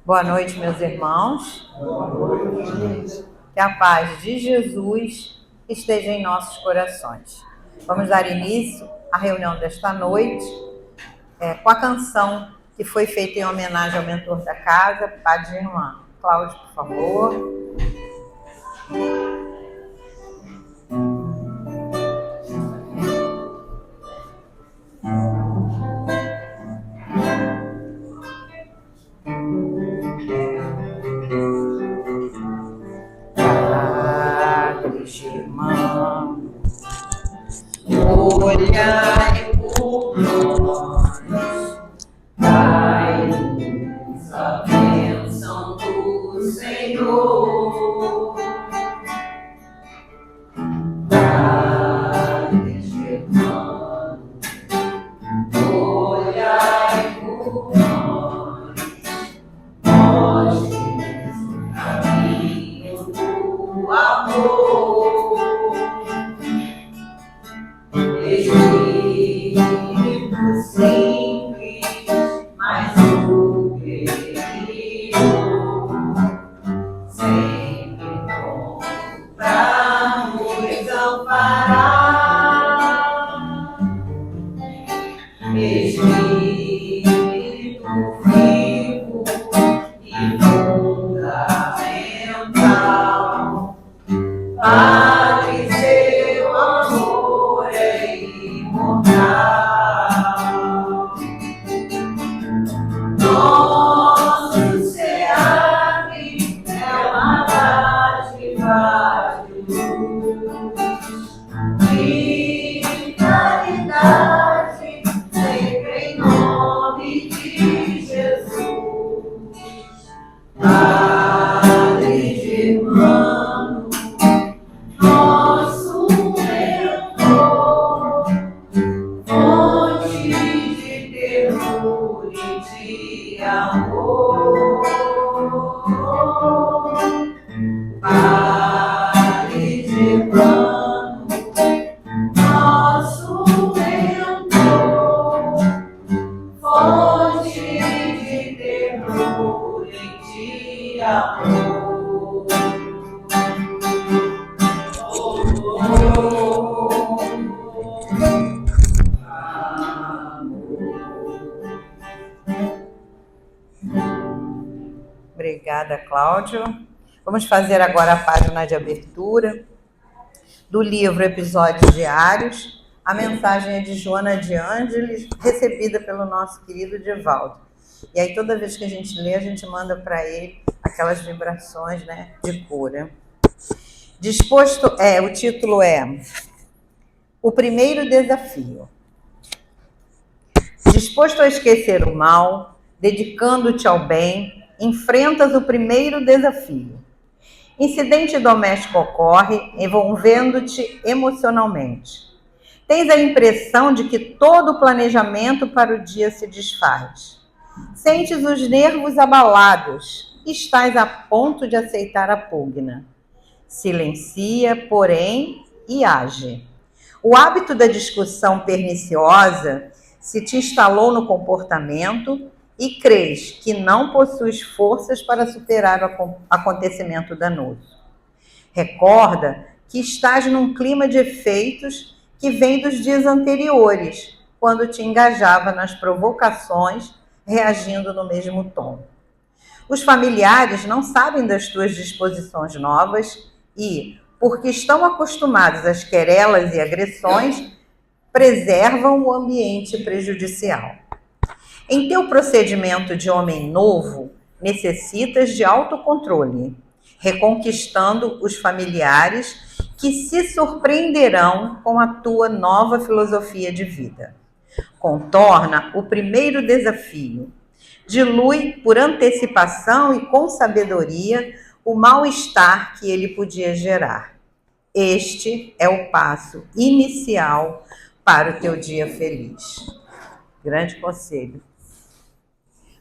Boa noite, meus irmãos. Boa noite. Que a paz de Jesus esteja em nossos corações. Vamos dar início à reunião desta noite com a canção que foi feita em homenagem ao mentor da casa, Padre Irmã. Cláudio, por favor. Olhai por nós, dai-nos a bênção do Senhor. Padre Germano, olhai por nós, mostre-nos o caminho do amor. Espírito simples, mas superior, sempre bom pra nos amparar. Espírito vivo e fundamental, Padre, seu amor é imortal. Nosso SEAP é uma dádiva de luz, de caridade, sempre em nome de Jesus. Padre Germano, nosso mentor, fonte de ternura e de amor. Padre Germano, nosso mentor, fonte de ternura e de amor. Obrigada, Cláudio. Vamos fazer agora a página de abertura do livro Episódios Diários. A mensagem é de Joana de Ângeles, recebida pelo nosso querido Divaldo. E aí, toda vez que a gente lê, a gente manda para ele aquelas vibrações, né, de cura. O título é O Primeiro Desafio. Disposto a esquecer o mal, dedicando-te ao bem, enfrentas o primeiro desafio. Incidente doméstico ocorre, envolvendo-te emocionalmente. Tens a impressão de que todo o planejamento para o dia se desfaz. Sentes os nervos abalados e estás a ponto de aceitar a pugna. Silencia, porém, e age. O hábito da discussão perniciosa se te instalou no comportamento e crês que não possuis forças para superar o acontecimento danoso. Recorda que estás num clima de efeitos que vem dos dias anteriores, quando te engajava nas provocações, reagindo no mesmo tom. Os familiares não sabem das tuas disposições novas e, porque estão acostumados às querelas e agressões, preservam o ambiente prejudicial. Em teu procedimento de homem novo, necessitas de autocontrole, reconquistando os familiares que se surpreenderão com a tua nova filosofia de vida. Contorna o primeiro desafio. Dilui por antecipação e com sabedoria o mal-estar que ele podia gerar. Este é o passo inicial para o teu dia feliz. Grande conselho.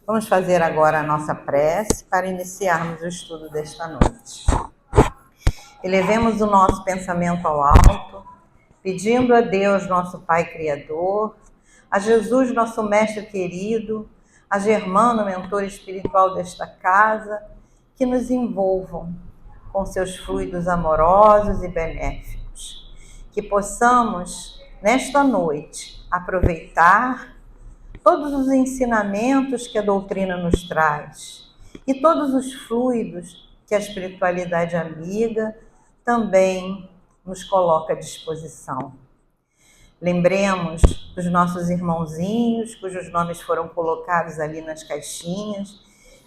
Vamos fazer agora a nossa prece para iniciarmos o estudo desta noite. Elevemos o nosso pensamento ao alto, pedindo a Deus, nosso Pai Criador, a Jesus, nosso Mestre querido, a Germano, mentor espiritual desta casa, que nos envolvam com seus fluidos amorosos e benéficos. Que possamos, nesta noite, aproveitar todos os ensinamentos que a doutrina nos traz e todos os fluidos que a espiritualidade amiga também nos coloca à disposição. Lembremos dos nossos irmãozinhos, cujos nomes foram colocados ali nas caixinhas,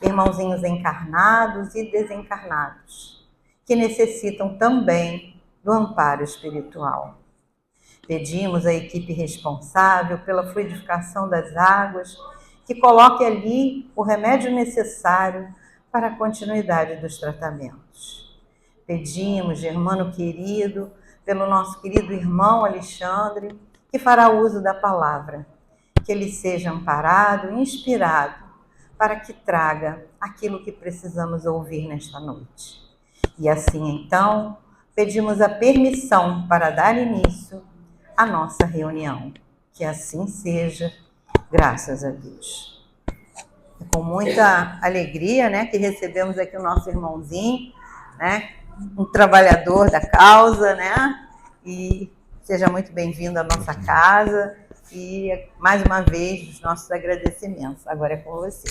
irmãozinhos encarnados e desencarnados, que necessitam também do amparo espiritual. Pedimos à equipe responsável pela fluidificação das águas que coloque ali o remédio necessário para a continuidade dos tratamentos. Pedimos, Germano querido, pelo nosso querido irmão Alexandre, que fará uso da palavra, que ele seja amparado e inspirado para que traga aquilo que precisamos ouvir nesta noite. E assim, então, pedimos a permissão para dar início à nossa reunião. Que assim seja, graças a Deus. É com muita alegria, né, que recebemos aqui o nosso irmãozinho, né, um trabalhador da causa, né, e seja muito bem-vindo à nossa casa e, mais uma vez, os nossos agradecimentos. Agora é com você.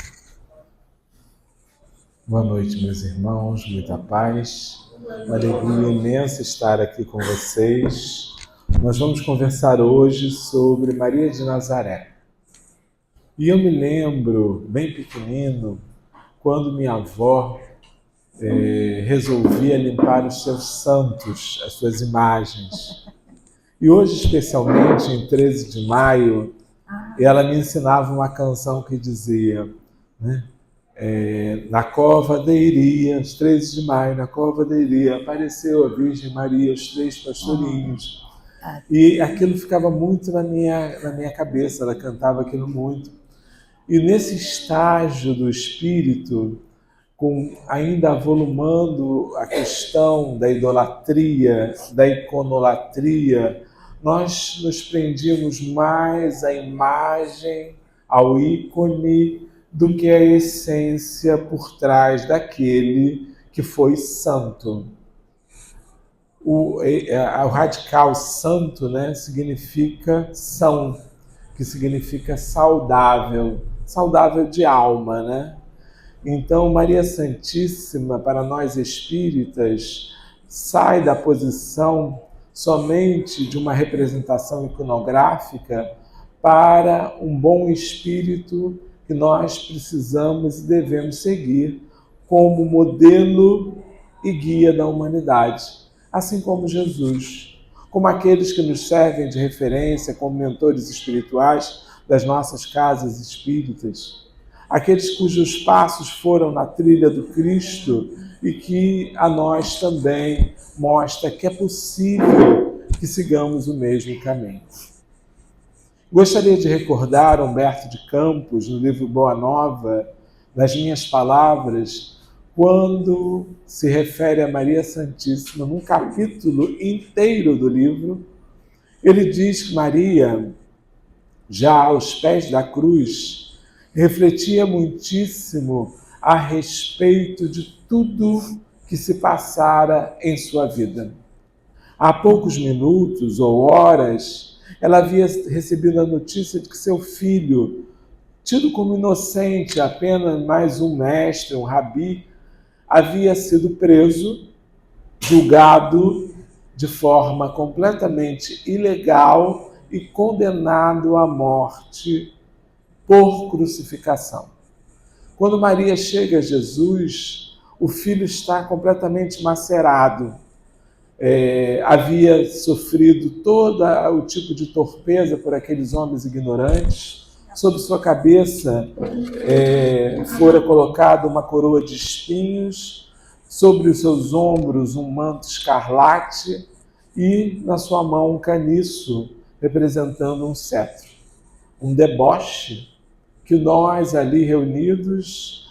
Boa noite, meus irmãos, muita paz, uma alegria imensa estar aqui com vocês. Nós vamos conversar hoje sobre Maria de Nazaré. E eu me lembro, bem pequenino, quando minha avó resolvia limpar os seus santos, as suas imagens. E hoje, especialmente, em 13 de maio, ela me ensinava uma canção que dizia, né? Na cova de Irias, 13 de maio, na cova de Irias, apareceu a Virgem Maria, os 3 pastorinhos. E aquilo ficava muito na minha cabeça, ela cantava aquilo muito. E nesse estágio do espírito, ainda avolumando a questão da idolatria, da iconolatria, nós nos prendíamos mais à imagem, ao ícone, do que a essência por trás daquele que foi santo. O radical santo, né, significa são, que significa saudável, saudável de alma, né? Então, Maria Santíssima, para nós espíritas, sai da posição somente de uma representação iconográfica para um bom espírito que nós precisamos e devemos seguir como modelo e guia da humanidade, assim como Jesus, como aqueles que nos servem de referência como mentores espirituais das nossas casas espíritas, aqueles cujos passos foram na trilha do Cristo e que a nós também mostra que é possível que sigamos o mesmo caminho. Gostaria de recordar Humberto de Campos, no livro Boa Nova, nas minhas palavras, quando se refere a Maria Santíssima, num capítulo inteiro do livro, ele diz que Maria, já aos pés da cruz, refletia muitíssimo a respeito de tudo que se passara em sua vida. Há poucos minutos ou horas, ela havia recebido a notícia de que seu filho, tido como inocente, apenas mais um mestre, um rabi, havia sido preso, julgado de forma completamente ilegal e condenado à morte por crucificação. Quando Maria chega a Jesus, o filho está completamente macerado. Havia sofrido todo o tipo de torpeza por aqueles homens ignorantes. Sobre sua cabeça fora colocada uma coroa de espinhos, sobre os seus ombros um manto escarlate e na sua mão um caniço representando um cetro. Um deboche que nós ali reunidos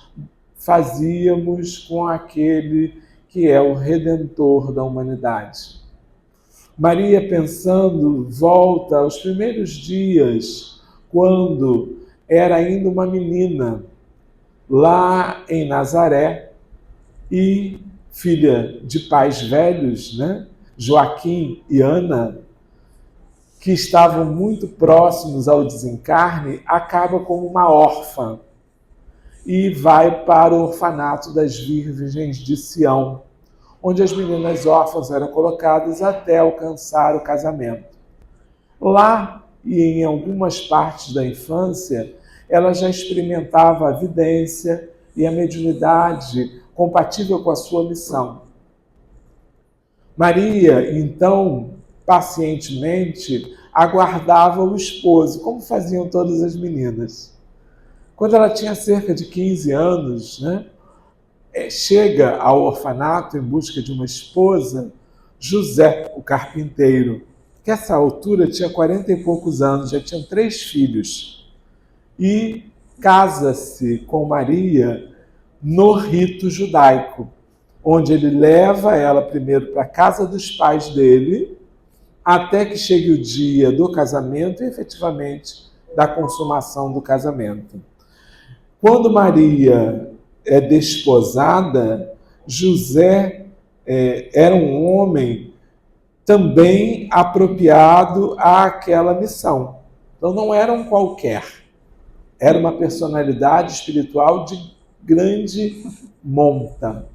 fazíamos com aquele que é o Redentor da humanidade. Maria, pensando, volta aos primeiros dias, quando era ainda uma menina, lá em Nazaré, e filha de pais velhos, né? Joaquim e Ana, que estavam muito próximos ao desencarne, acaba como uma órfã e vai para o orfanato das Virgens de Sião, onde as meninas órfãs eram colocadas até alcançar o casamento. Lá e em algumas partes da infância, ela já experimentava a vidência e a mediunidade compatível com a sua missão. Maria, então, pacientemente, aguardava o esposo, como faziam todas as meninas. Quando ela tinha cerca de 15 anos, né, chega ao orfanato em busca de uma esposa, José, o carpinteiro, que a essa altura tinha 40 e poucos anos, já tinham 3 filhos, e casa-se com Maria no rito judaico, onde ele leva ela primeiro para a casa dos pais dele, até que chegue o dia do casamento e, efetivamente, da consumação do casamento. Quando Maria é desposada, José era um homem também apropriado àquela missão. Então não era um qualquer, era uma personalidade espiritual de grande monta.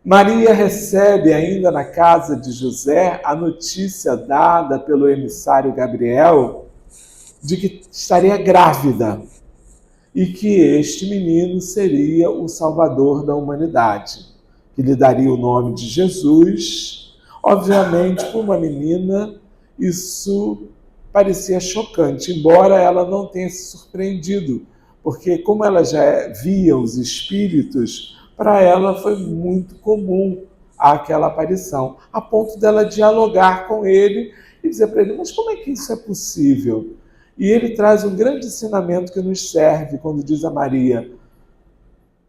Maria recebe ainda na casa de José a notícia dada pelo emissário Gabriel de que estaria grávida e que este menino seria o salvador da humanidade, que lhe daria o nome de Jesus. Obviamente, para uma menina, isso parecia chocante, embora ela não tenha se surpreendido, porque como ela já via os espíritos, para ela foi muito comum aquela aparição, a ponto dela dialogar com ele e dizer para ele, mas como é que isso é possível? E ele traz um grande ensinamento que nos serve quando diz a Maria,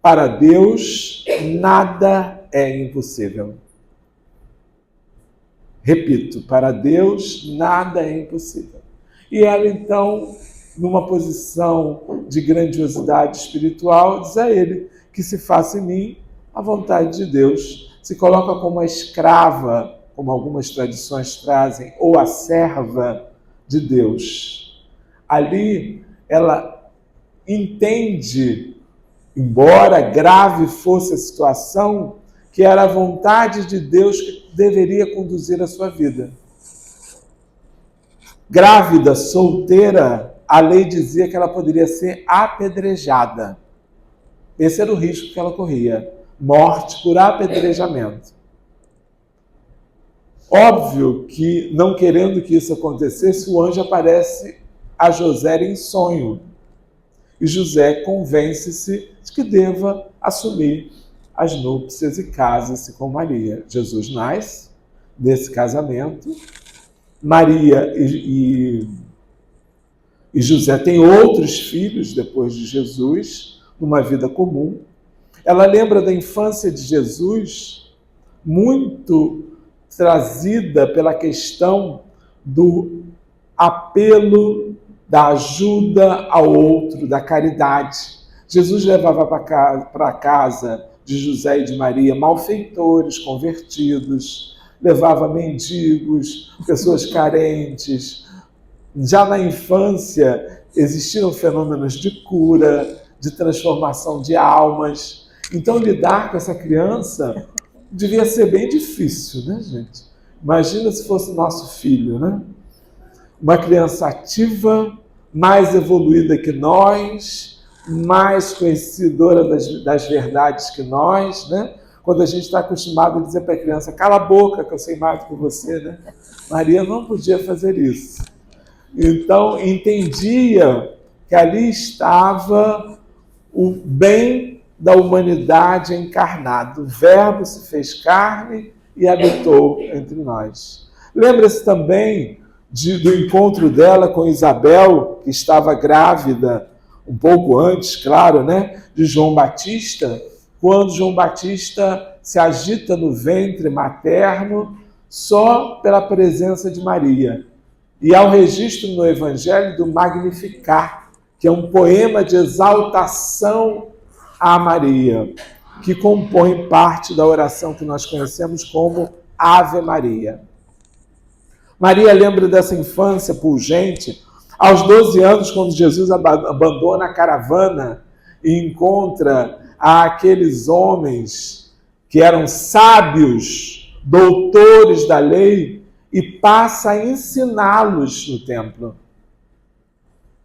para Deus nada é impossível. Repito, para Deus nada é impossível. E ela então, numa posição de grandiosidade espiritual, diz a ele que se faça em mim a vontade de Deus. Se coloca como a escrava, como algumas tradições trazem, ou a serva de Deus. Ali ela entende, embora grave fosse a situação, que era a vontade de Deus que deveria conduzir a sua vida. Grávida, solteira, a lei dizia que ela poderia ser apedrejada. Esse era o risco que ela corria, morte por apedrejamento. Óbvio que, não querendo que isso acontecesse, o anjo aparece a José em sonho. E José convence-se de que deva assumir as núpcias e casa-se com Maria. Jesus nasce desse casamento. Maria e José têm outros filhos depois de Jesus, numa vida comum. Ela lembra da infância de Jesus, muito trazida pela questão do apelo, da ajuda ao outro, da caridade. Jesus levava para casa de José e de Maria malfeitores, convertidos, levava mendigos, pessoas carentes. Já na infância existiram fenômenos de cura, de transformação de almas. Então lidar com essa criança devia ser bem difícil, né, gente? Imagina se fosse nosso filho, né? Uma criança ativa, mais evoluída que nós, mais conhecedora das verdades que nós, né? Quando a gente está acostumado a dizer para a criança, cala a boca que eu sei mais do que você, né? Maria não podia fazer isso. Então, entendia que ali estava o bem da humanidade encarnado. O Verbo se fez carne e habitou entre nós. Lembra-se também do encontro dela com Isabel, que estava grávida, um pouco antes, claro, né, de João Batista, quando João Batista se agita no ventre materno só pela presença de Maria. E há o registro no Evangelho do Magnificat, que é um poema de exaltação a Maria, que compõe parte da oração que nós conhecemos como Ave Maria. Maria lembra dessa infância pungente aos 12 anos, quando Jesus abandona a caravana e encontra aqueles homens que eram sábios, doutores da lei, e passa a ensiná-los no templo.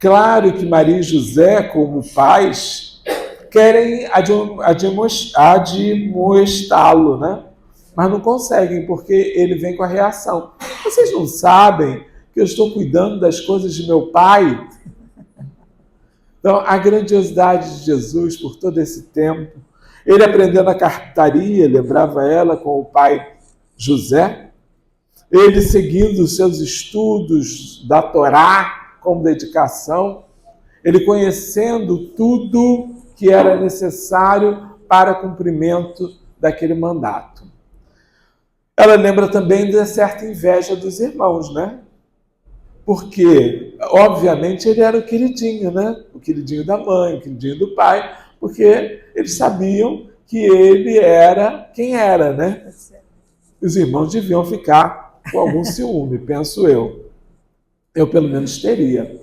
Claro que Maria e José, como pais, querem admoestá-lo, né? Mas não conseguem, porque ele vem com a reação. Vocês não sabem que eu estou cuidando das coisas de meu pai? Então, a grandiosidade de Jesus por todo esse tempo, ele aprendendo a carpintaria, lembrava ela com o pai José, ele seguindo os seus estudos da Torá com dedicação, ele conhecendo tudo que era necessário para cumprimento daquele mandato. Ela lembra também de certa inveja dos irmãos, né? Porque, obviamente, ele era o queridinho, né? O queridinho da mãe, o queridinho do pai, porque eles sabiam que ele era quem era, né? Os irmãos deviam ficar com algum ciúme, penso eu. Eu, pelo menos, teria.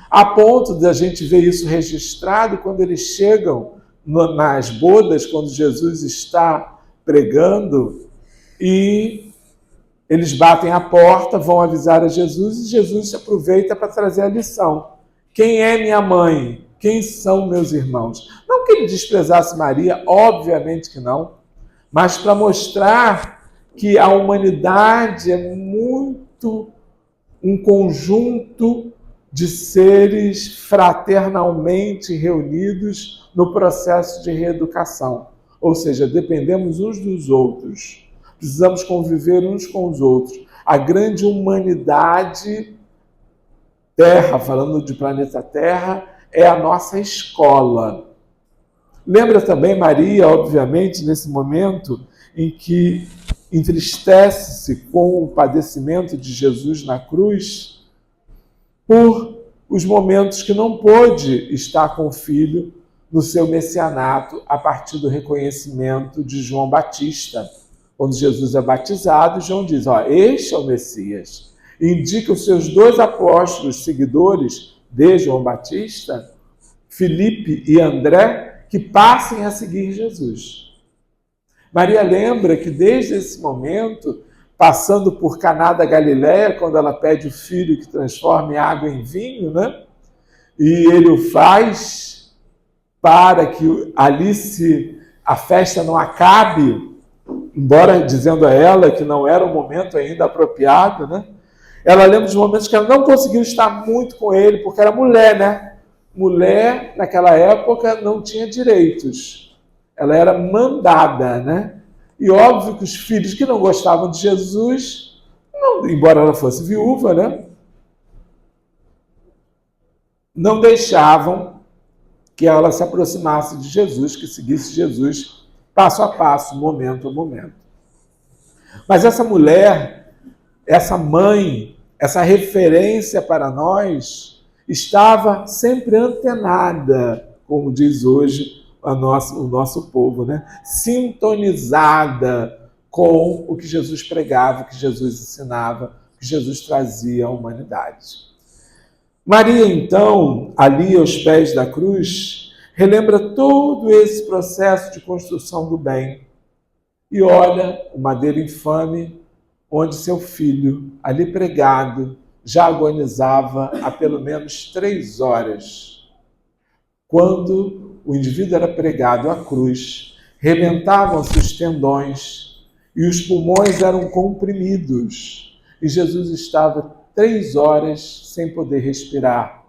A ponto de a gente ver isso registrado quando eles chegam nas bodas, quando Jesus está pregando, e eles batem a porta, vão avisar a Jesus, e Jesus aproveita para trazer a lição. Quem é minha mãe? Quem são meus irmãos? Não que ele desprezasse Maria, obviamente que não, mas para mostrar que a humanidade é muito um conjunto de seres fraternalmente reunidos no processo de reeducação. Ou seja, dependemos uns dos outros, precisamos conviver uns com os outros. A grande humanidade Terra, falando de planeta Terra, é a nossa escola. Lembra também Maria, obviamente, nesse momento em que entristece-se com o padecimento de Jesus na cruz, por os momentos que não pôde estar com o filho no seu messianato a partir do reconhecimento de João Batista. Quando Jesus é batizado, João diz, este é o Messias. Indica os seus 2 apóstolos seguidores de João Batista, Filipe e André, que passem a seguir Jesus. Maria lembra que desde esse momento, passando por Caná da Galileia, quando ela pede o filho que transforme água em vinho, né? E ele o faz para que ali a festa não acabe, embora dizendo a ela que não era o momento ainda apropriado, né? Ela lembra dos momentos que ela não conseguiu estar muito com ele, porque era mulher, né? Mulher, naquela época, não tinha direitos. Ela era mandada, né? E óbvio que os filhos que não gostavam de Jesus, embora ela fosse viúva, né? Não deixavam que ela se aproximasse de Jesus, que seguisse Jesus passo a passo, momento a momento. Mas essa mulher, essa mãe, essa referência para nós, estava sempre antenada, como diz hoje o nosso povo, né? Sintonizada com o que Jesus pregava, o que Jesus ensinava, o que Jesus trazia à humanidade. Maria, então, ali aos pés da cruz, relembra todo esse processo de construção do bem e olha o madeiro infame onde seu filho, ali pregado, já agonizava há pelo menos 3 horas. Quando o indivíduo era pregado à cruz, rebentavam-se os tendões e os pulmões eram comprimidos. E Jesus estava 3 horas sem poder respirar,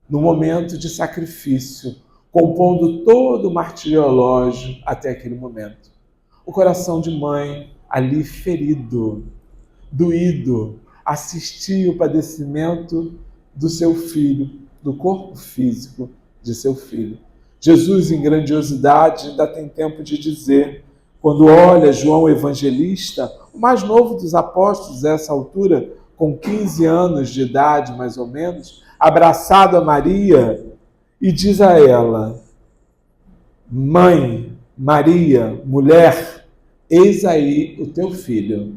no momento de sacrifício, compondo todo o martiriológio até aquele momento. O coração de mãe ali ferido, doído, assistia o padecimento do seu filho, do corpo físico de seu filho. Jesus, em grandiosidade, ainda tem tempo de dizer, quando olha João Evangelista, o mais novo dos apóstolos a essa altura, com 15 anos de idade, mais ou menos, abraçado a Maria e diz a ela: Mãe, Maria, mulher, eis aí o teu filho.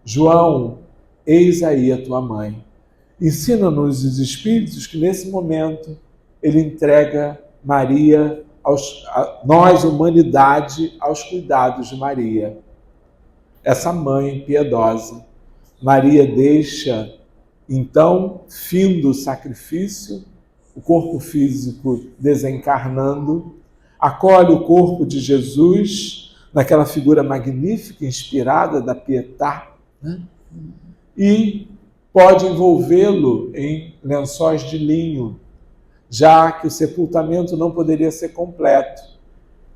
João, eis aí a tua mãe. Ensina-nos os Espíritos que nesse momento ele entrega Maria, nós, humanidade, aos cuidados de Maria. Essa mãe piedosa. Maria deixa, então, findo o sacrifício, o corpo físico desencarnando, acolhe o corpo de Jesus, naquela figura magnífica, inspirada da Pietà, né? E pode envolvê-lo em lençóis de linho, já que o sepultamento não poderia ser completo.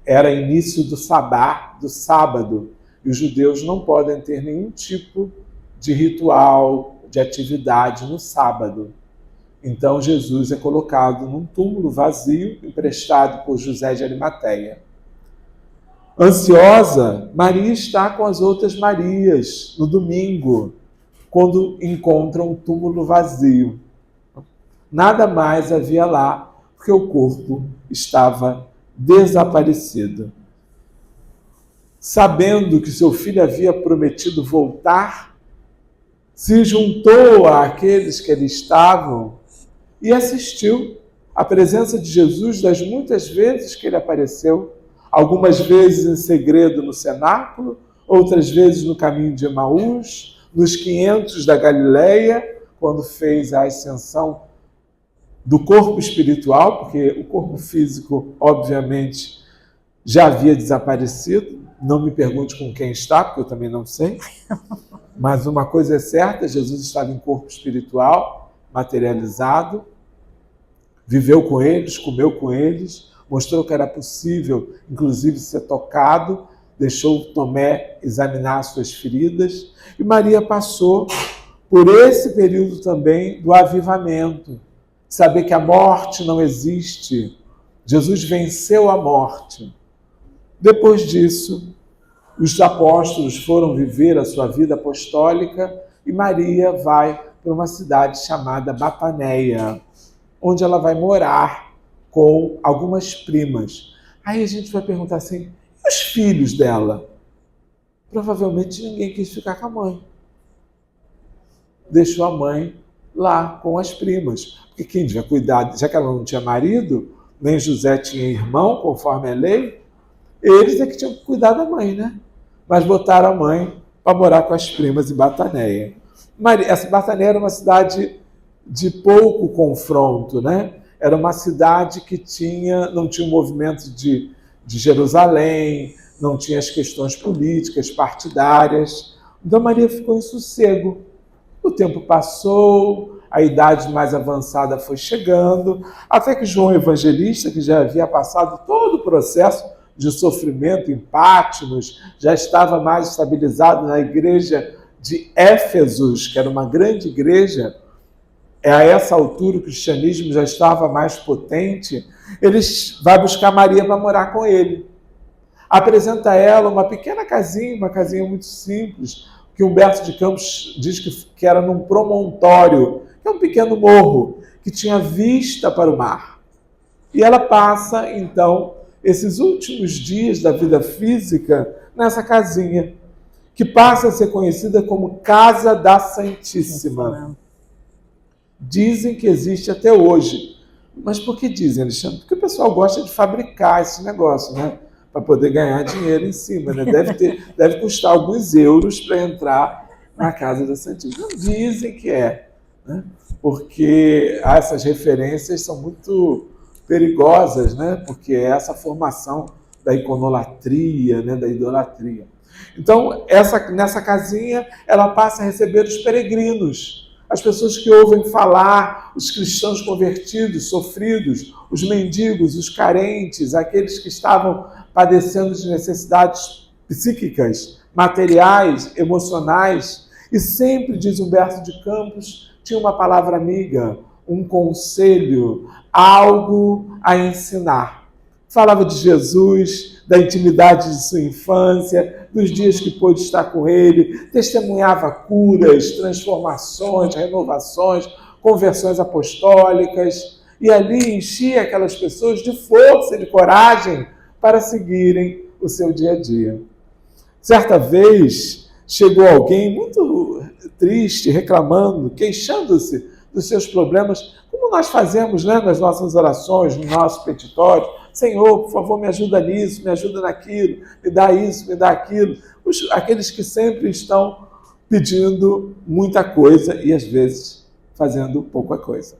Era início do sabá, do sábado, e os judeus não podem ter nenhum tipo de ritual, de atividade no sábado. Então Jesus é colocado num túmulo vazio, emprestado por José de Arimateia. Ansiosa, Maria está com as outras Marias no domingo, quando encontram um túmulo vazio. Nada mais havia lá, porque o corpo estava desaparecido. Sabendo que seu filho havia prometido voltar, se juntou àqueles que ali estavam e assistiu à presença de Jesus das muitas vezes que ele apareceu, algumas vezes em segredo no cenáculo, outras vezes no caminho de Emaús, nos 500 da Galileia, quando fez a ascensão do corpo espiritual, porque o corpo físico, obviamente, já havia desaparecido. Não me pergunte com quem está, porque eu também não sei. Mas uma coisa é certa, Jesus estava em corpo espiritual, materializado, viveu com eles, comeu com eles, mostrou que era possível, inclusive, ser tocado, deixou Tomé examinar suas feridas, e Maria passou por esse período também do avivamento, saber que a morte não existe. Jesus venceu a morte. Depois disso, os apóstolos foram viver a sua vida apostólica e Maria vai para uma cidade chamada Bataneia, onde ela vai morar com algumas primas. Aí a gente vai perguntar assim, e os filhos dela? Provavelmente ninguém quis ficar com a mãe. Deixou a mãe lá com as primas. Porque quem devia cuidar, já que ela não tinha marido, nem José tinha irmão, conforme a lei, eles é que tinham que cuidar da mãe, né? Mas botaram a mãe para morar com as primas em Bataneia. Essa Bataneia era uma cidade de pouco confronto, né? Era uma cidade que não tinha o movimento de Jerusalém, não tinha as questões políticas, partidárias. Então Maria ficou em sossego. O tempo passou, a idade mais avançada foi chegando, até que João Evangelista, que já havia passado todo o processo de sofrimento em Patmos, já estava mais estabilizado na igreja de Éfesos, que era uma grande igreja. A essa altura o cristianismo já estava mais potente. Ele vai buscar Maria para morar com ele. Apresenta a ela uma pequena casinha, uma casinha muito simples, que Humberto de Campos diz que era num promontório, que é um pequeno morro, que tinha vista para o mar. E ela passa, então, esses últimos dias da vida física nessa casinha, que passa a ser conhecida como Casa da Santíssima. Dizem que existe até hoje. Mas por que dizem, Alexandre? Porque o pessoal gosta de fabricar esse negócio, né? Para poder ganhar dinheiro em cima, né? Deve custar alguns euros para entrar na Casa da Santíssima. Não dizem que é, né? Porque essas referências são muito perigosas, né? Porque é essa formação da iconolatria, né? Da idolatria. Então, nessa casinha, ela passa a receber os peregrinos, as pessoas que ouvem falar, os cristãos convertidos, sofridos, os mendigos, os carentes, aqueles que estavam padecendo de necessidades psíquicas, materiais, emocionais. E sempre, diz Humberto de Campos, tinha uma palavra amiga, um conselho, algo a ensinar. Falava de Jesus, da intimidade de sua infância, dos dias que pôde estar com ele, testemunhava curas, transformações, renovações, conversões apostólicas, e ali enchia aquelas pessoas de força, de coragem para seguirem o seu dia a dia. Certa vez chegou alguém muito triste, reclamando, queixando-se dos seus problemas, como nós fazemos, né, nas nossas orações, no nosso petitório. Senhor, por favor, me ajuda nisso, me ajuda naquilo, me dá isso, me dá aquilo. Aqueles que sempre estão pedindo muita coisa e às vezes fazendo pouca coisa.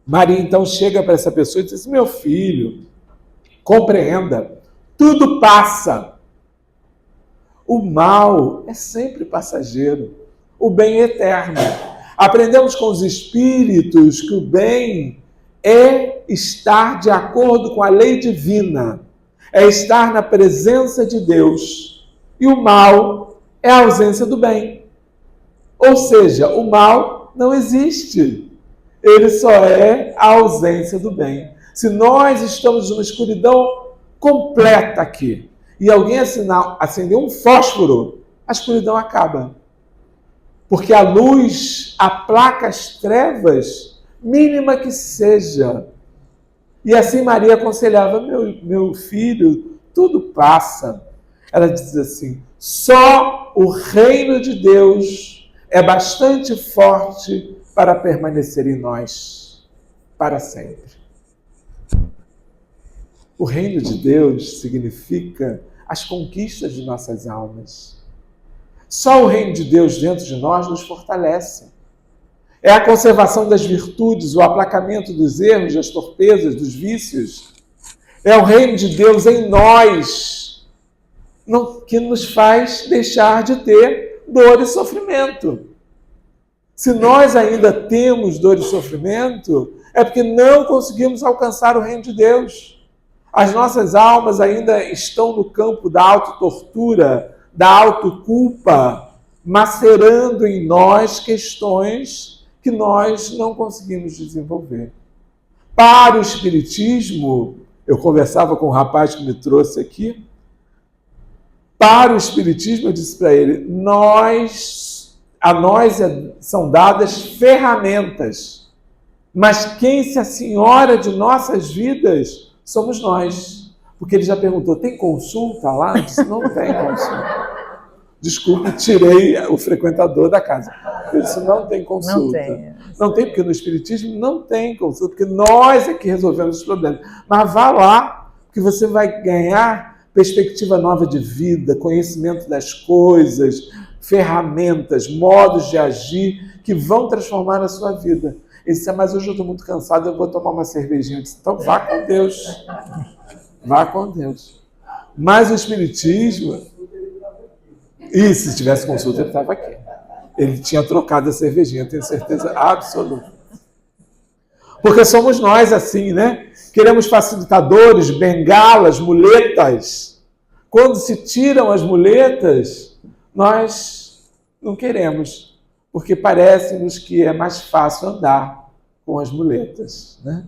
Maria então chega para essa pessoa e diz: meu filho, compreenda, tudo passa. O mal é sempre passageiro, o bem é eterno. Aprendemos com os espíritos que o bem é estar de acordo com a lei divina, é estar na presença de Deus. E o mal é a ausência do bem. Ou seja, o mal não existe. Ele só é a ausência do bem. Se nós estamos numa escuridão completa aqui, e alguém acender um fósforo, a escuridão acaba. Porque a luz aplaca as trevas, mínima que seja. E assim Maria aconselhava: meu filho, tudo passa. Ela diz assim: só o reino de Deus é bastante forte para permanecer em nós para sempre. O reino de Deus significa as conquistas de nossas almas. Só o reino de Deus dentro de nós nos fortalece. É a conservação das virtudes, o aplacamento dos erros, das torpezas, dos vícios. É o reino de Deus em nós que nos faz deixar de ter dor e sofrimento. Se nós ainda temos dor e sofrimento, é porque não conseguimos alcançar o reino de Deus. As nossas almas ainda estão no campo da autotortura, da autoculpa, macerando em nós questões que nós não conseguimos desenvolver. Para o Espiritismo, eu conversava com um rapaz que me trouxe aqui, para o Espiritismo eu disse para ele: a nós são dadas ferramentas, mas quem se assenhora de nossas vidas somos nós. Porque ele já perguntou: tem consulta lá? Eu disse: não tem consulta. Desculpe, tirei o frequentador da casa. Eu disse: não tem consulta. Não tem, porque no Espiritismo não tem consulta, porque nós é que resolvemos os problemas. Mas vá lá, que você vai ganhar perspectiva nova de vida, conhecimento das coisas, ferramentas, modos de agir que vão transformar a sua vida. Ele disse: mas hoje eu estou muito cansado, eu vou tomar uma cervejinha. Eu disse: então vá com Deus. Vá com Deus. Mas o Espiritismo... E se tivesse consulta, ele estava aqui. Ele tinha trocado a cervejinha, eu tenho certeza absoluta. Porque somos nós assim, né? Queremos facilitadores, bengalas, muletas. Quando se tiram as muletas, nós não queremos, porque parece-nos que é mais fácil andar com as muletas, né?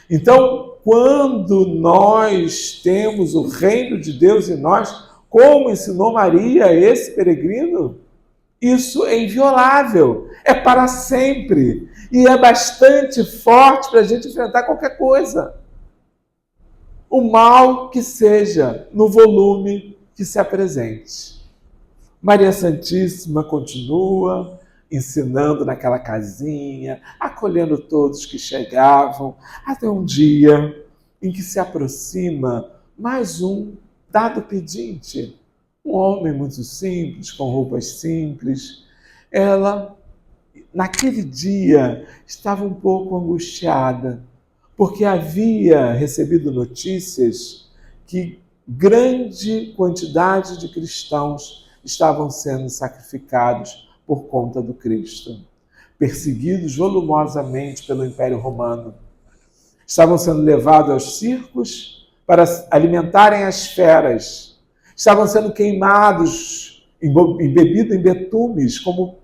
Então, quando nós temos o reino de Deus em nós, como ensinou Maria, esse peregrino, isso é inviolável, é para sempre e é bastante forte para a gente enfrentar qualquer coisa. O mal que seja, no volume que se apresente. Maria Santíssima continua ensinando naquela casinha, acolhendo todos que chegavam, até um dia em que se aproxima mais um dado pedinte, um homem muito simples, com roupas simples. Ela, naquele dia, estava um pouco angustiada, porque havia recebido notícias que grande quantidade de cristãos estavam sendo sacrificados por conta do Cristo, perseguidos volumosamente pelo Império Romano. Estavam sendo levados aos circos para alimentarem as feras. Estavam sendo queimados, embebidos em betumes, como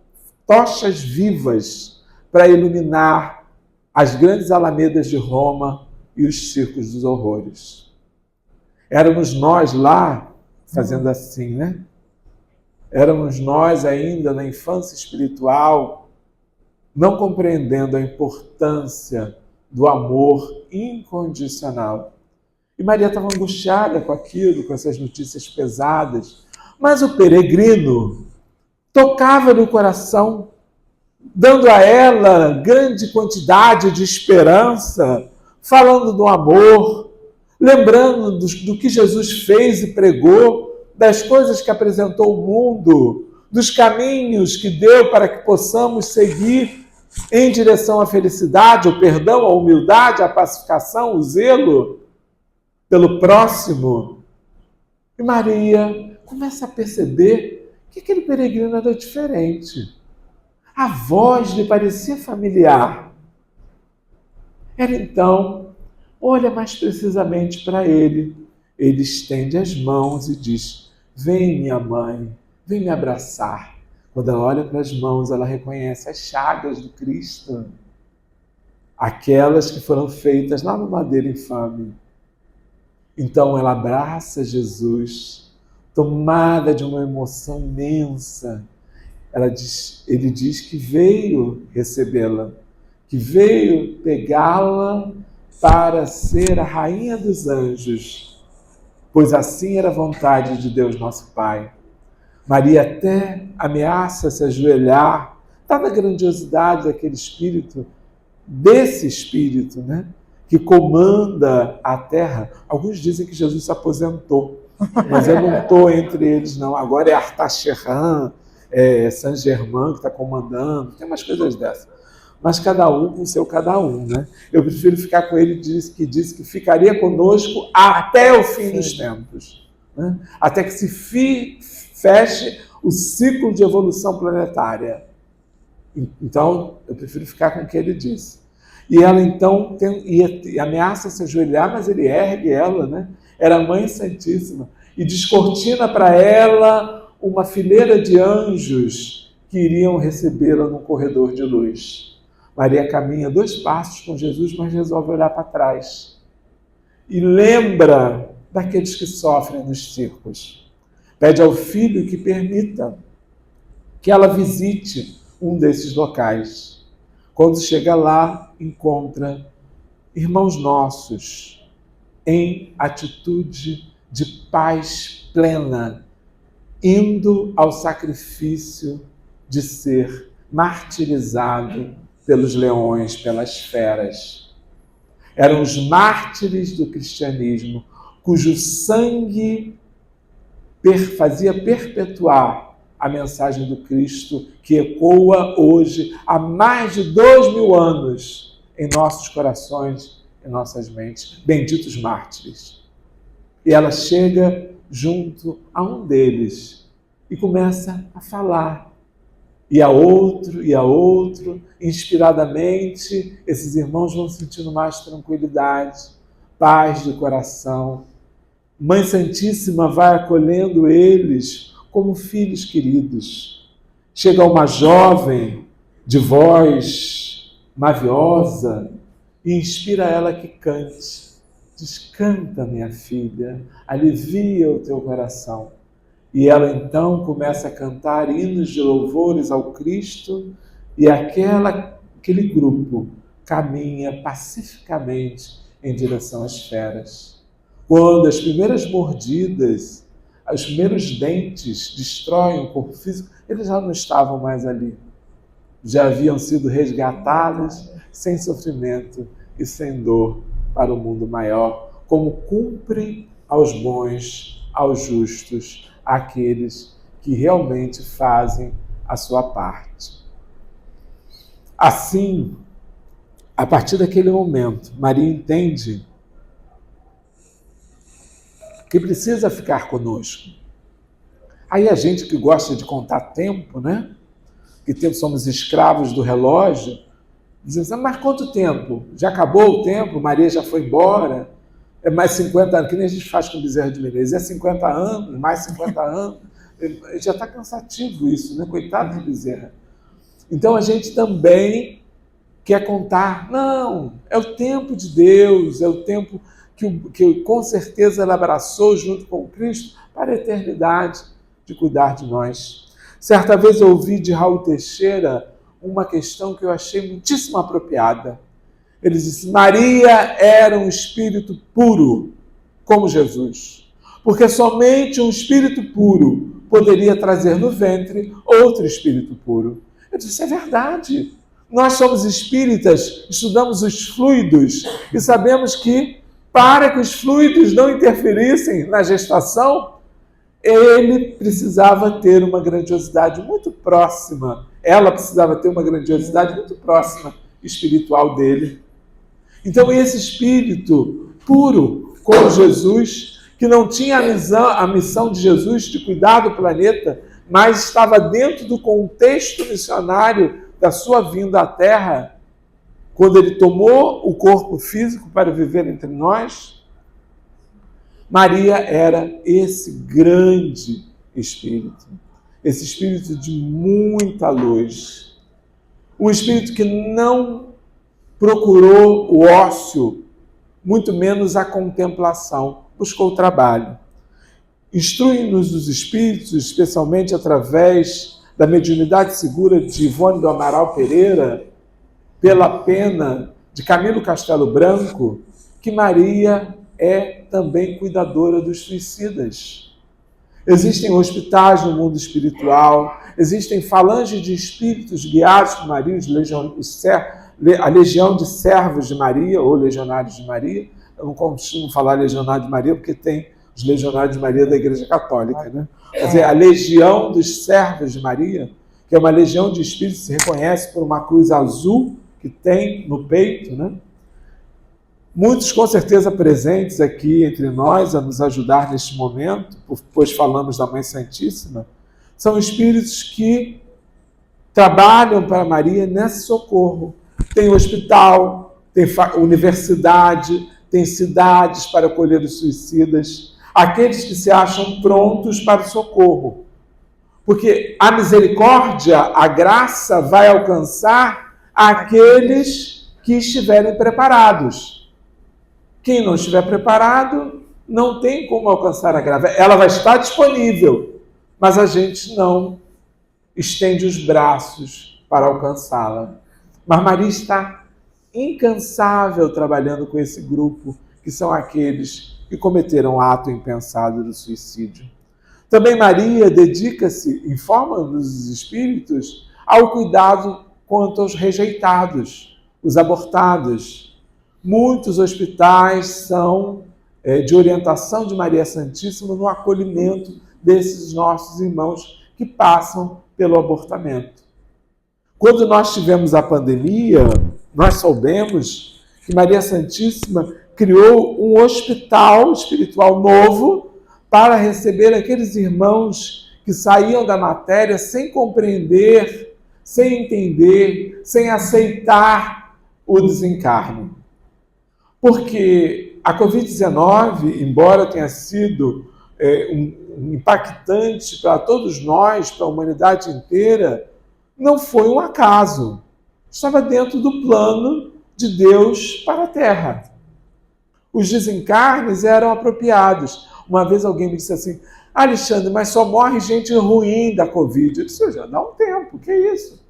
tochas vivas, para iluminar as grandes alamedas de Roma e os circos dos horrores. Éramos nós lá, fazendo assim, né? Éramos nós ainda na infância espiritual, não compreendendo a importância do amor incondicional. E Maria estava angustiada com aquilo, com essas notícias pesadas. Mas o peregrino tocava no coração, dando a ela grande quantidade de esperança, falando do amor, lembrando do que Jesus fez e pregou, das coisas que apresentou ao mundo, dos caminhos que deu para que possamos seguir em direção à felicidade, ao perdão, à humildade, à pacificação, o zelo pelo próximo. E Maria começa a perceber que aquele peregrino era diferente. A voz lhe parecia familiar. Ela então olha mais precisamente para ele. Ele estende as mãos e diz: vem, minha mãe, vem me abraçar. Quando ela olha para as mãos, ela reconhece as chagas do Cristo, aquelas que foram feitas lá no madeiro infame. Então ela abraça Jesus, tomada de uma emoção imensa. Ele diz que veio recebê-la, que veio pegá-la para ser a rainha dos anjos, pois assim era a vontade de Deus nosso Pai. Maria até ameaça se ajoelhar, dada a grandiosidade daquele espírito, desse espírito, né, que comanda a terra. Alguns dizem que Jesus se aposentou, mas eu não estou entre eles, não. Agora é Artaxerxan, Saint-Germain que está comandando, tem umas coisas dessas. Mas cada um com o seu cada um, né? Eu prefiro ficar com ele que disse que ficaria conosco até o fim dos tempos, né? Até que se feche o ciclo de evolução planetária. Então, eu prefiro ficar com o que ele disse. E ela então ameaça se ajoelhar, mas ele ergue ela, né? Era a Mãe Santíssima, e descortina para ela uma fileira de anjos que iriam recebê-la num corredor de luz. Maria caminha 2 passos com Jesus, mas resolve olhar para trás. E lembra daqueles que sofrem nos circos. Pede ao filho que permita que ela visite um desses locais. Quando chega lá, encontra irmãos nossos em atitude de paz plena, indo ao sacrifício de ser martirizado pelos leões, pelas feras. Eram os mártires do cristianismo, cujo sangue fazia perpetuar a mensagem do Cristo, que ecoa hoje há mais de 2000 anos em nossos corações, em nossas mentes. Benditos mártires. E ela chega junto a um deles e começa a falar. E a outro, inspiradamente, esses irmãos vão sentindo mais tranquilidade, paz de coração. Mãe Santíssima vai acolhendo eles como filhos queridos. Chega uma jovem de voz maviosa e inspira ela que cante. Diz: canta, minha filha, alivia o teu coração. E ela então começa a cantar hinos de louvores ao Cristo, e aquele grupo caminha pacificamente em direção às feras. Quando as primeiras mordidas, os primeiros dentes destroem o corpo físico, eles já não estavam mais ali. Já haviam sido resgatados sem sofrimento e sem dor para o mundo maior, como cumprem aos bons, aos justos, aqueles que realmente fazem a sua parte. Assim, a partir daquele momento, Maria entende que precisa ficar conosco. Aí a gente que gosta de contar tempo, né? Que somos escravos do relógio, diz assim: mas quanto tempo? Já acabou o tempo? Maria já foi embora? É mais 50 anos, que nem a gente faz com o Bezerra de Menezes, é 50 anos, mais 50 anos. Já está cansativo isso, né? Coitado de Bezerra. Então a gente também quer contar. Não, é o tempo de Deus, é o tempo que com certeza ela abraçou junto com Cristo para a eternidade de cuidar de nós. Certa vez eu ouvi de Raul Teixeira uma questão que eu achei muitíssimo apropriada. Ele disse: Maria era um espírito puro, como Jesus, porque somente um espírito puro poderia trazer no ventre outro espírito puro. Eu disse: é verdade. Nós somos espíritas, estudamos os fluidos e sabemos que, para que os fluidos não interferissem na gestação, ele precisava ter uma grandiosidade muito próxima. Ela precisava ter uma grandiosidade muito próxima espiritual dele. Então, esse espírito puro, como Jesus, que não tinha a missão de Jesus de cuidar do planeta, mas estava dentro do contexto missionário da sua vinda à Terra, quando ele tomou o corpo físico para viver entre nós, Maria era esse grande espírito, esse espírito de muita luz, um espírito que não procurou o ócio, muito menos a contemplação, buscou o trabalho. Instrui-nos os espíritos, especialmente através da mediunidade segura de Ivone do Amaral Pereira, pela pena de Camilo Castelo Branco, que Maria é também cuidadora dos suicidas. Existem hospitais no mundo espiritual, existem falanges de espíritos guiados por Maria, a Legião de Servos de Maria, ou Legionários de Maria. Eu não costumo falar Legionário de Maria, porque tem os Legionários de Maria da Igreja Católica, né? Quer dizer, a Legião dos Servos de Maria, que é uma legião de espíritos que se reconhece por uma cruz azul que tem no peito, né? Muitos, com certeza, presentes aqui entre nós a nos ajudar neste momento, pois falamos da Mãe Santíssima, são espíritos que trabalham para Maria nesse socorro. Tem hospital, tem universidade, tem cidades para acolher os suicidas, aqueles que se acham prontos para o socorro. Porque a misericórdia, a graça, vai alcançar aqueles que estiverem preparados. Quem não estiver preparado, não tem como alcançar a graça. Ela vai estar disponível, mas a gente não estende os braços para alcançá-la. Mas Maria está incansável trabalhando com esse grupo, que são aqueles que cometeram ato impensado do suicídio. Também Maria dedica-se, informa-nos os espíritos, ao cuidado quanto aos rejeitados, os abortados. Muitos hospitais são de orientação de Maria Santíssima no acolhimento desses nossos irmãos que passam pelo abortamento. Quando nós tivemos a pandemia, nós soubemos que Maria Santíssima criou um hospital espiritual novo para receber aqueles irmãos que saíam da matéria sem compreender, sem entender, sem aceitar o desencarne. Porque a Covid-19, embora tenha sido impactante para todos nós, para a humanidade inteira, não foi um acaso. Estava dentro do plano de Deus para a Terra. Os desencarnes eram apropriados. Uma vez alguém me disse assim: Alexandre, mas só morre gente ruim da Covid. Eu disse: já dá um tempo, que é isso?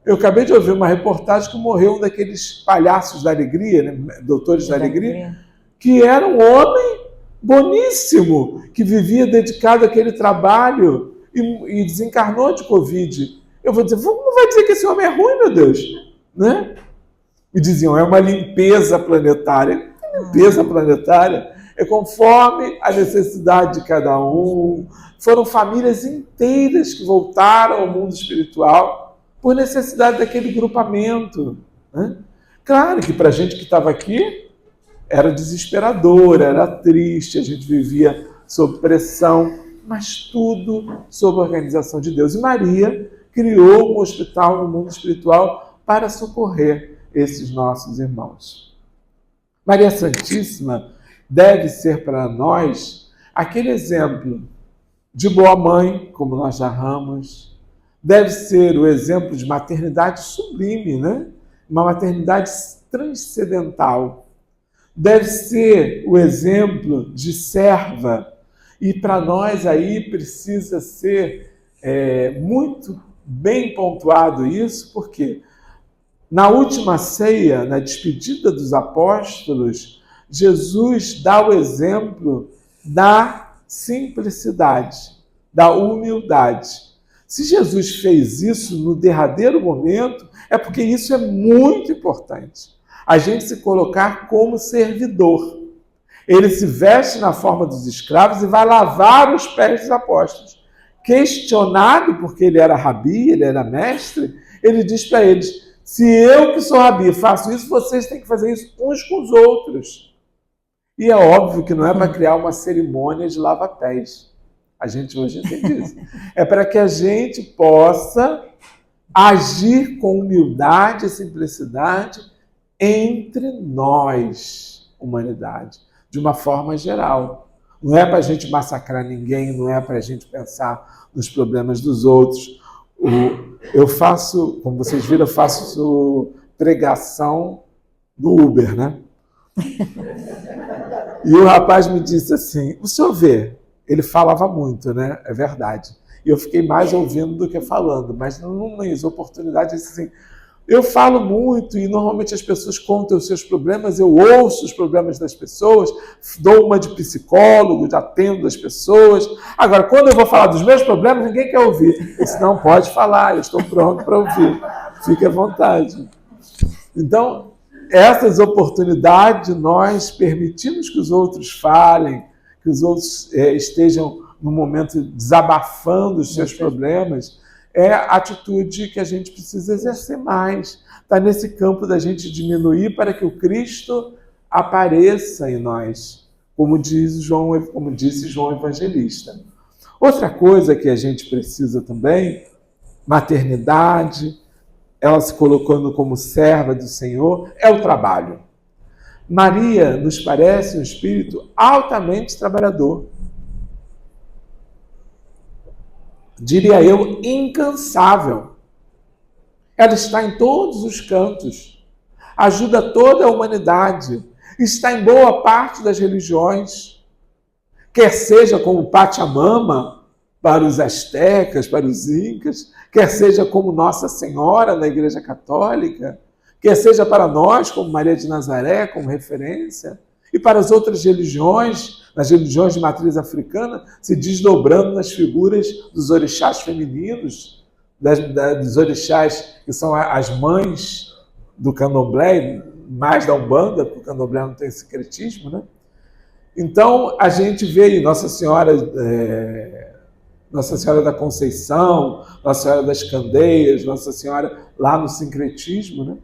Eu acabei de ouvir uma reportagem que morreu um daqueles palhaços da alegria, né? Doutores da alegria, que era um homem boníssimo, que vivia dedicado àquele trabalho e desencarnou de Covid. Eu vou dizer: não vai dizer que esse homem é ruim, meu Deus, né? E diziam: é uma limpeza planetária. Limpeza planetária é conforme a necessidade de cada um. Foram famílias inteiras que voltaram ao mundo espiritual por necessidade daquele grupamento, né? Claro que para a gente que estava aqui era desesperador, era triste, a gente vivia sob pressão, mas tudo sob a organização de Deus. E Maria criou um hospital no mundo espiritual para socorrer esses nossos irmãos. Maria Santíssima deve ser para nós aquele exemplo de boa mãe, como nós narramos, deve ser o exemplo de maternidade sublime, né? Uma maternidade transcendental. Deve ser o exemplo de serva, e para nós aí precisa ser muito bem pontuado isso, porque na última ceia, na despedida dos apóstolos, Jesus dá o exemplo da simplicidade, da humildade. Se Jesus fez isso no derradeiro momento, é porque isso é muito importante. A gente se colocar como servidor. Ele se veste na forma dos escravos e vai lavar os pés dos apóstolos. Questionado, porque ele era rabi, ele era mestre, ele diz para eles: se eu que sou rabi faço isso, vocês têm que fazer isso uns com os outros. E é óbvio que não é para criar uma cerimônia de lava-pés. A gente hoje entende isso. É para que a gente possa agir com humildade e simplicidade entre nós, humanidade, de uma forma geral. Não é para a gente massacrar ninguém, não é para a gente pensar nos problemas dos outros. Eu faço, como vocês viram, eu faço pregação no Uber, né? E o rapaz me disse assim: o senhor vê, ele falava muito, né? É verdade. E eu fiquei mais ouvindo do que falando, mas numa oportunidade assim, eu falo muito e normalmente as pessoas contam os seus problemas, eu ouço os problemas das pessoas, dou uma de psicólogo, atendo as pessoas. Agora, quando eu vou falar dos meus problemas, ninguém quer ouvir. Eu disse: não, pode falar, eu estou pronto para ouvir. Fique à vontade. Então, essas oportunidades, nós permitimos que os outros falem, que os outros estejam no momento desabafando os seus problemas, é a atitude que a gente precisa exercer mais. Está nesse campo da gente diminuir para que o Cristo apareça em nós, como disse João Evangelista. Outra coisa que a gente precisa também, maternidade, ela se colocando como serva do Senhor, é o trabalho. Maria nos parece um espírito altamente trabalhador. Diria eu, incansável. Ela está em todos os cantos, ajuda toda a humanidade, está em boa parte das religiões, quer seja como Pachamama para os astecas, para os incas, quer seja como Nossa Senhora na Igreja Católica, quer seja para nós como Maria de Nazaré, como referência, e para as outras religiões, nas religiões de matriz africana, se desdobrando nas figuras dos orixás femininos, dos orixás que são as mães do candomblé, mais da Umbanda, porque o candomblé não tem secretismo, né? Então, a gente vê aí Nossa Senhora da Conceição, Nossa Senhora das Candeias, Nossa Senhora lá no sincretismo, né?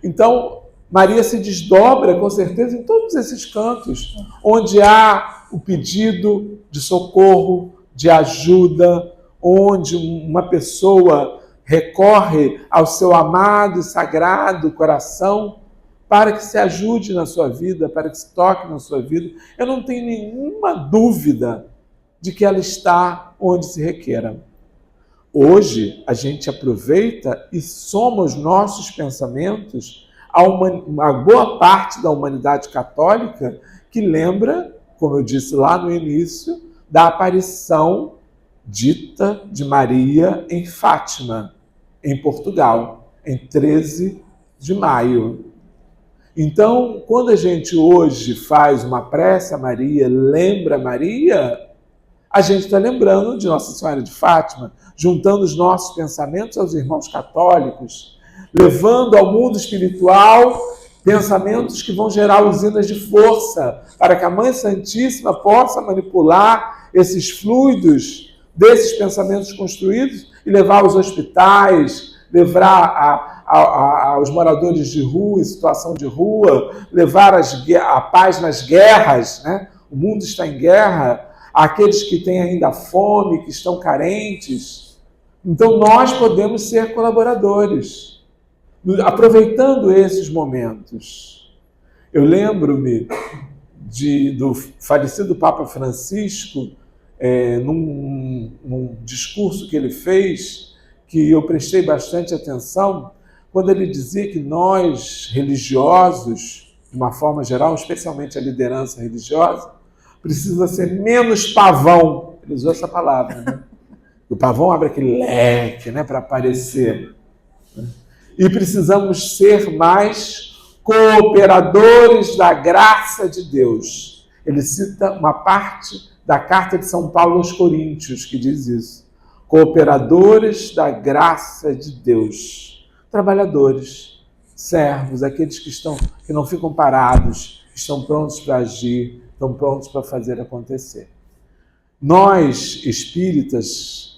Então, Maria se desdobra, com certeza, em todos esses cantos, onde há o pedido de socorro, de ajuda, onde uma pessoa recorre ao seu amado e sagrado coração para que se ajude na sua vida, para que se toque na sua vida. Eu não tenho nenhuma dúvida de que ela está onde se requer. Hoje, a gente aproveita e soma os nossos pensamentos a uma boa parte da humanidade católica que lembra, como eu disse lá no início, da aparição dita de Maria em Fátima, em Portugal, em 13 de maio. Então, quando a gente hoje faz uma prece a Maria, lembra Maria, a gente está lembrando de Nossa Senhora de Fátima, juntando os nossos pensamentos aos irmãos católicos, levando ao mundo espiritual pensamentos que vão gerar usinas de força para que a Mãe Santíssima possa manipular esses fluidos desses pensamentos construídos e levar aos hospitais, levar aos moradores de rua, em situação de rua, levar a paz nas guerras, né? O mundo está em guerra, aqueles que têm ainda fome, que estão carentes. Então nós podemos ser colaboradores, aproveitando esses momentos. Eu lembro-me do falecido Papa Francisco, num discurso que ele fez, que eu prestei bastante atenção, quando ele dizia que nós, religiosos, de uma forma geral, especialmente a liderança religiosa, precisa ser menos pavão. Ele usou essa palavra, né? O pavão abre aquele leque, né, para aparecer. E precisamos ser mais cooperadores da graça de Deus. Ele cita uma parte da carta de São Paulo aos Coríntios, que diz isso. Cooperadores da graça de Deus. Trabalhadores, servos, aqueles que não ficam parados, que estão prontos para agir, estão prontos para fazer acontecer. Nós, espíritas,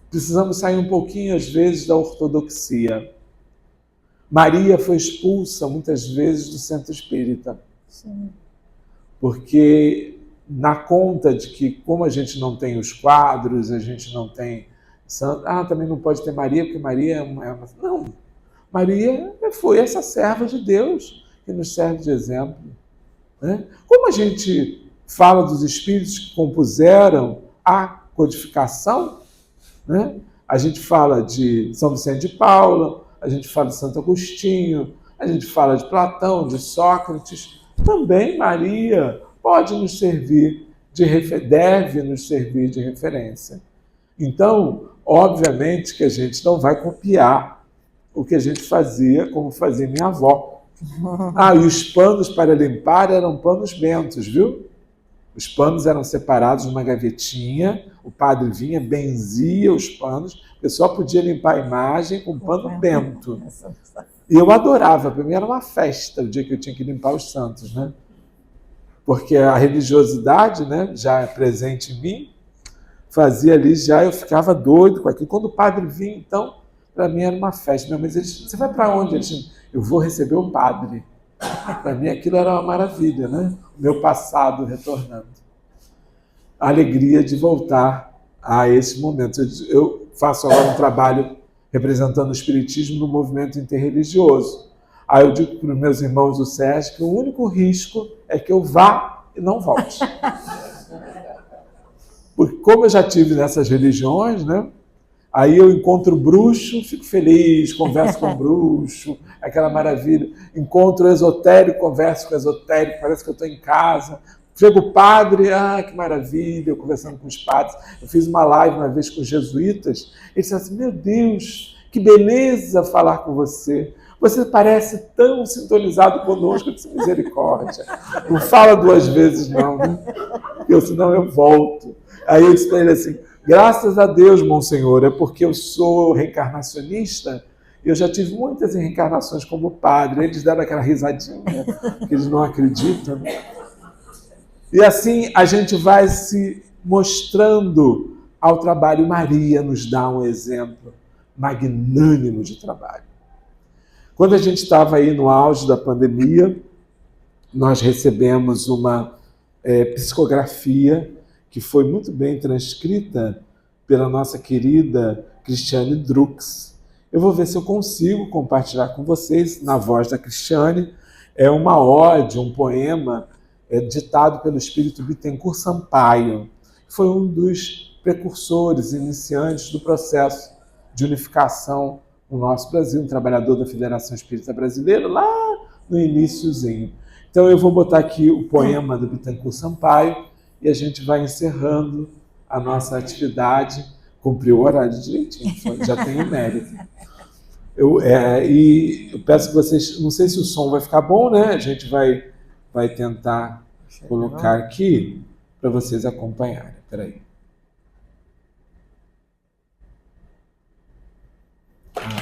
precisamos sair um pouquinho, às vezes, da ortodoxia. Maria foi expulsa, muitas vezes, do centro espírita. Sim. Porque, na conta de que, como a gente não tem os quadros, a gente não tem santo, também não pode ter Maria, porque Maria é uma... Não, Maria foi essa serva de Deus, que nos serve de exemplo. Né? Como a gente fala dos espíritos que compuseram a codificação, né? A gente fala de São Vicente de Paula, a gente fala de Santo Agostinho, a gente fala de Platão, de Sócrates. Também Maria pode nos servir deve nos servir de referência. Então, obviamente que a gente não vai copiar o que a gente fazia, como fazia minha avó. E os panos para limpar eram panos bentos, viu? Os panos eram separados numa gavetinha, o padre vinha, benzia os panos, o pessoal podia limpar a imagem com pano bento. E eu adorava, para mim era uma festa o dia que eu tinha que limpar os santos, né? Porque a religiosidade, né, já presente em mim, fazia ali já, eu ficava doido com aquilo. Quando o padre vinha, então, para mim era uma festa. Mas eles, você vai para onde? Eles, eu vou receber o padre. Para mim aquilo era uma maravilha, né? O meu passado retornando. A alegria de voltar a esse momento. Eu faço agora um trabalho representando o espiritismo no movimento interreligioso. Aí eu digo para os meus irmãos do SESC que o único risco é que eu vá e não volte. Porque como eu já tive nessas religiões, né? Aí eu encontro o bruxo, fico feliz, converso com o bruxo, aquela maravilha. Encontro o esotérico, converso com o esotérico, parece que eu estou em casa. Chega o padre, que maravilha, eu conversando com os padres. Eu fiz uma live uma vez com os jesuítas, eles disseram assim, meu Deus, que beleza falar com você. Você parece tão sintonizado conosco, de misericórdia. Não fala duas vezes não, né? Senão eu volto. Aí eu disse para ele assim, graças a Deus, Monsenhor, é porque eu sou reencarnacionista, eu já tive muitas reencarnações como padre. Eles deram aquela risadinha, que eles não acreditam. E assim a gente vai se mostrando ao trabalho. Maria nos dá um exemplo magnânimo de trabalho. Quando a gente estava aí no auge da pandemia, nós recebemos uma psicografia que foi muito bem transcrita pela nossa querida Cristiane Drux. Eu vou ver se eu consigo compartilhar com vocês, na voz da Cristiane. É uma ode, um poema ditado pelo espírito Bittencourt Sampaio, que foi um dos precursores, iniciantes do processo de unificação no nosso Brasil, um trabalhador da Federação Espírita Brasileira, lá no iniciozinho. Então eu vou botar aqui o poema do Bittencourt Sampaio e a gente vai encerrando a nossa atividade. Cumpriu o horário direitinho, já tem o mérito. Eu peço que vocês, não sei se o som vai ficar bom, né? A gente vai tentar colocar aqui para vocês acompanharem. Espera aí.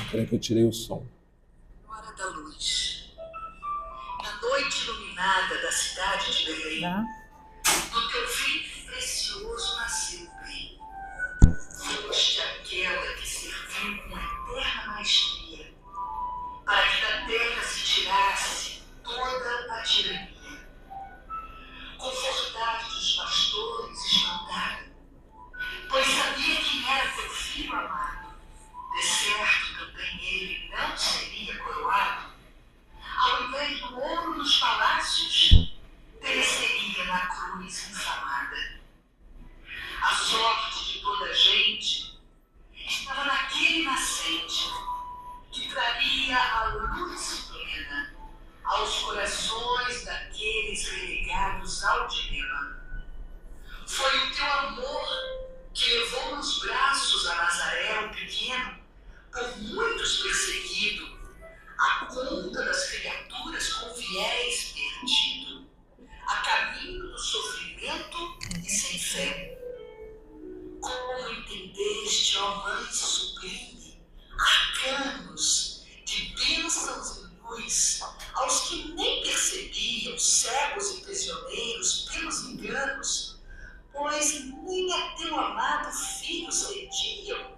Peraí que eu tirei o som. Hora da luz. Na noite iluminada da cidade de Belém, no teu ventre precioso nasceu o bem. Foste aquela que serviu com eterna maestria, para que da terra se tirasse toda a tirania. Confortado dos pastores espantaram, pois sabia quem era teu filho amado. De certo também ele não seria coroado. Ao invés do ouro nos palácios, pereceria na cruz inflamada. A sorte de toda a gente estava naquele nascente, que traria a luz plena aos corações da cegos e prisioneiros pelos enganos, pois nem a teu amado filho sentiam.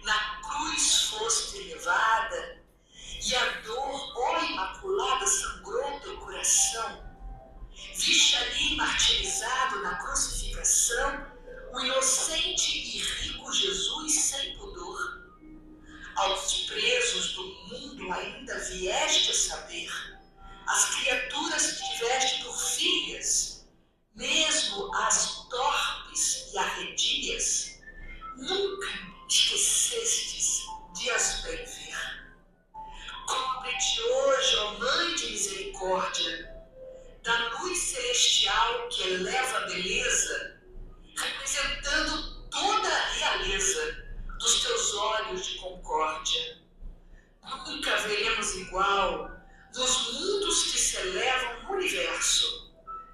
Na cruz foste levada, e a dor, ó Imaculada, sangrou teu coração. Viste ali martirizado na crucificação o inocente e rico Jesus sem pudor. Aos presos do mundo ainda vieste a saber, as criaturas que tiveste por filhas, mesmo as torpes e arredias, nunca esquecestes de as bem ver. Cobre-te hoje, ó Mãe de Misericórdia, da luz celestial que eleva a beleza, representando toda a realeza dos teus olhos de concórdia. Nunca veremos igual nos mundos que se elevam no universo,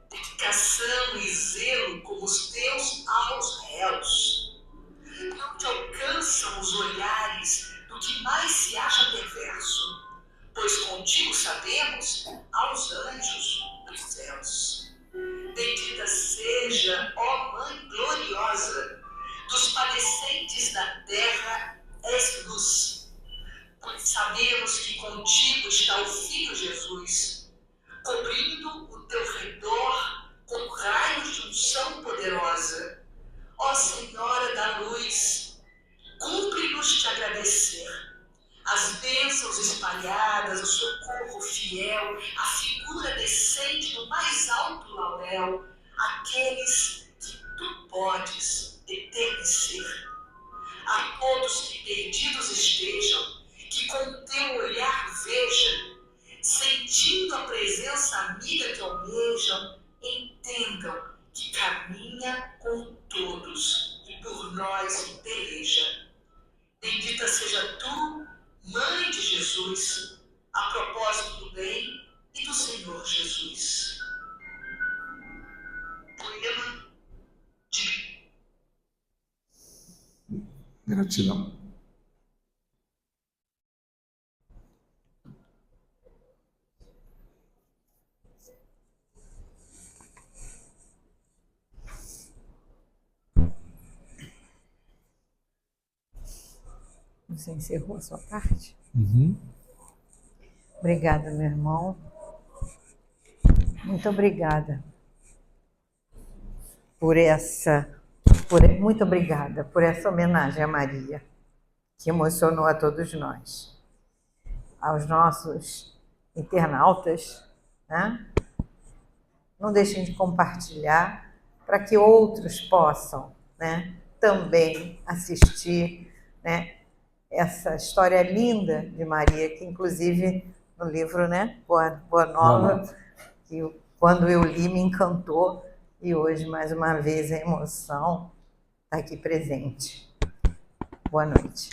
dedicação e zelo como os teus aos réus. Não te alcançam os olhares do que mais se acha perverso, pois contigo sabemos aos anjos dos céus. Bendita seja, ó Mãe gloriosa, dos padecentes da terra és luz, pois sabemos que contigo está o Filho Jesus, cobrindo o teu redor com raios de unção poderosa. Ó Senhora da Luz, cumpre-nos te agradecer as bênçãos espalhadas, o socorro fiel, a figura decente do mais alto laurel, aqueles que tu podes eternecer. A todos que perdidos estejam, que com teu olhar vejam, sentindo a presença amiga que almejam, entendam que caminha com todos e por nós peleja. Bendita seja tu, Mãe de Jesus, a propósito do bem e do Senhor Jesus. Poema de Gratidão. Você encerrou a sua parte? Uhum. Obrigada, meu irmão. Muito obrigada muito obrigada por essa homenagem a Maria, que emocionou a todos nós. Aos nossos internautas, né? Não deixem de compartilhar para que outros possam, né, também assistir, né, essa história linda de Maria, que inclusive no livro, né, Boa Nova, que quando eu li me encantou, e hoje mais uma vez a emoção está aqui presente. Boa noite.